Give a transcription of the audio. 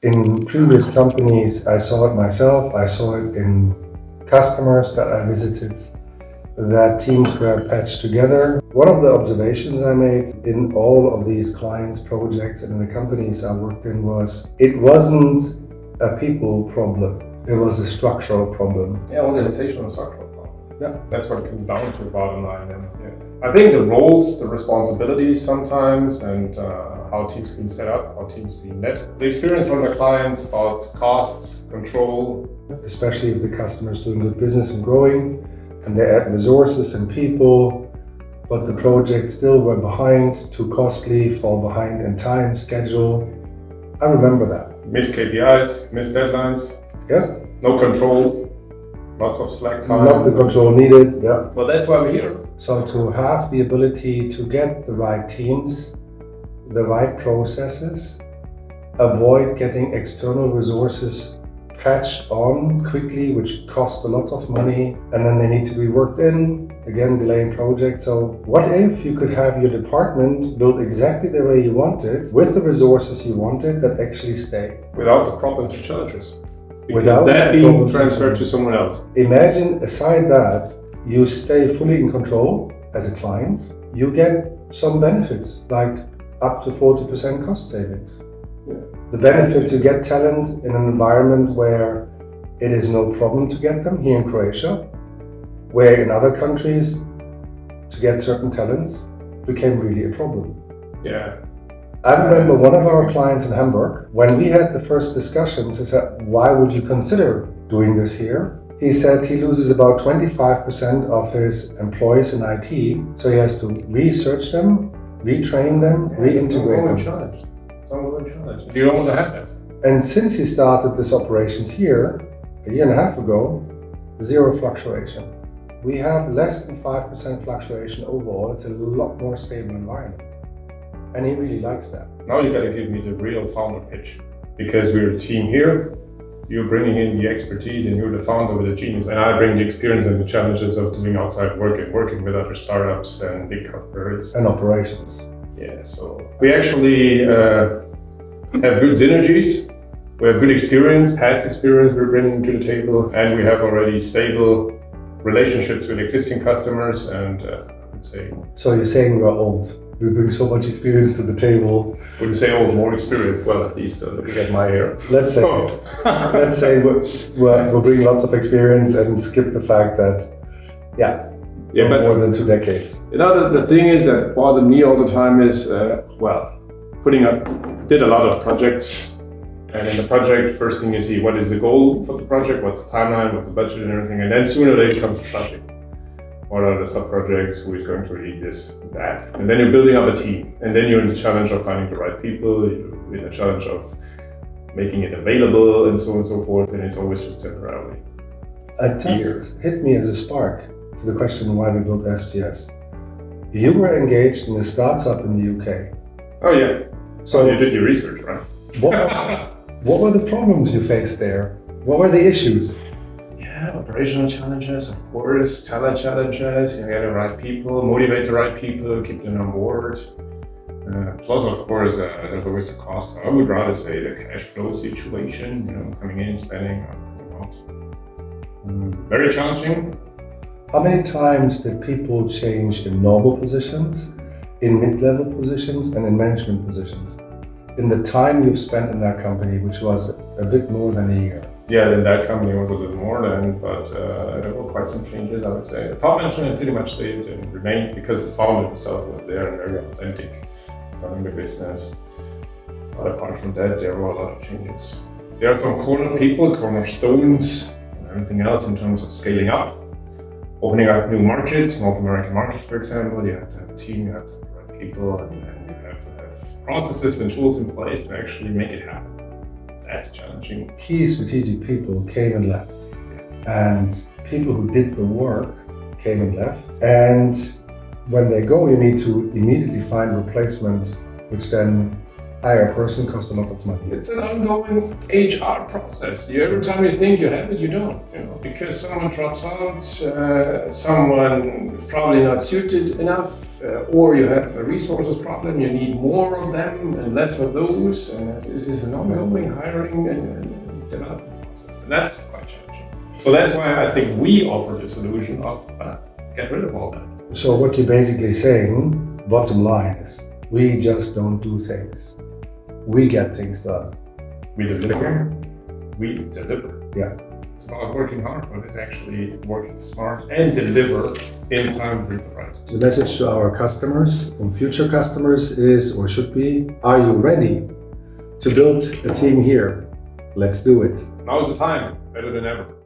In previous companies, I saw it myself, I saw it in customers that I visited, that teams were patched together. One of the observations I made in all of these clients' projects and in the companies I worked in was it wasn't a people problem, it was a structural problem. Yeah, organizational and structural problem. Yeah. That's what it comes down to, bottom line. And I think the roles, the responsibilities sometimes, and how teams being set up, how teams being led. The experience from the clients about costs, control. Especially if the customer is doing good business and growing, and they add resources and people, but the project still went behind, too costly, fall behind in time, schedule. I remember that. Missed KPIs, missed deadlines. Yes. No control, lots of slack time. Not the control needed, yeah. Well, that's why we're here. So to have the ability to get the right teams, the right processes, avoid getting external resources patched on quickly, which cost a lot of money, and then they need to be worked in, again, delaying projects. So what if you could have your department built exactly the way you wanted, with the resources you wanted, that actually stay? Without the problems and challenges. Because Without that being transferred to someone else. Imagine, aside that, you stay fully in control as a client, you get some benefits, like up to 40% cost savings. Yeah. The benefit to get talent in an environment where it is no problem to get them, here in Croatia, where in other countries to get certain talents became really a problem. Yeah. I remember one of our clients in Hamburg, when we had the first discussions, I said, why would you consider doing this here? He said he loses about 25% of his employees in IT, so he has to research them, retrain them, reintegrate them. It's an ongoing challenge. You don't want to have that. And since he started this operations here, a year and a half ago, zero fluctuation. We have less than 5% fluctuation overall. It's a lot more stable environment. And he really likes that. Now you got to give me the real founder pitch. Because we're a team here, you're bringing in the expertise and you're the founder with the genius. And I bring the experience and the challenges of doing outside work and working with other startups and big companies. And operations. Yeah, so we actually have good synergies. We have good experience, past experience we're bringing to the table, and we have already stable relationships with existing customers. And I would say. So you're saying we're old? We bring so much experience to the table. Wouldn't say old, more experience. Well, at least looking at my hair. Let's say we'll bring lots of experience and skip the fact that, but more than 2 decades. You know, the thing is that bothered me all the time is, did a lot of projects. And in the project, first thing you see, what is the goal for the project? What's the timeline? What's the budget and everything? And then sooner or later comes the subject. What are the sub-projects? Who is going to lead this, that? And then you're building up a team. And then you're in the challenge of finding the right people. You're in the challenge of making it available and so on and so forth. And it's always just temporarily. It just hit me as a spark to the question why we built SGS. You were engaged in a startup in the UK. Oh yeah. So you did your research, right? What were the problems you faced there? What were the issues? Yeah, operational challenges, of course, talent challenges, you get the right people, motivate the right people, keep them on board. Plus, of course, there's always a cost. I would rather say the cash flow situation, coming in, spending, out. Very challenging. How many times did people change in normal positions, in mid-level positions, and in management positions? In the time you've spent in that company, which was a bit more than a year. Yeah, then that company was a little more than, but there were quite some changes, I would say. The top management pretty much stayed and remained because the founder himself was there and very authentic, running the business. But apart from that, there were a lot of changes. There are some cornerstones, and everything else in terms of scaling up, opening up new markets, North American market, for example. You have to have a team, you have to have the right people, and you have to have processes and tools in place to actually make it happen. That's challenging. Key strategic people came and left, and people who did the work came and left. And when they go, you need to immediately find a replacement, which then hire a person costs a lot of money. It's an ongoing HR process. Every time you think you have it, you don't. Because someone drops out, someone is probably not suited enough, or you have a resources problem. You need more of them and less of those. And this is an ongoing hiring and development process, and that's quite challenging. So that's why I think we offer the solution of get rid of all that. So what you're basically saying, bottom line is, we just don't do things. We get things done. We deliver. We deliver. Yeah. It's about working hard, but it's actually working smart and deliver in time with the right. The message to our customers and future customers is, or should be, are you ready to build a team here? Let's do it. Now's the time, better than ever.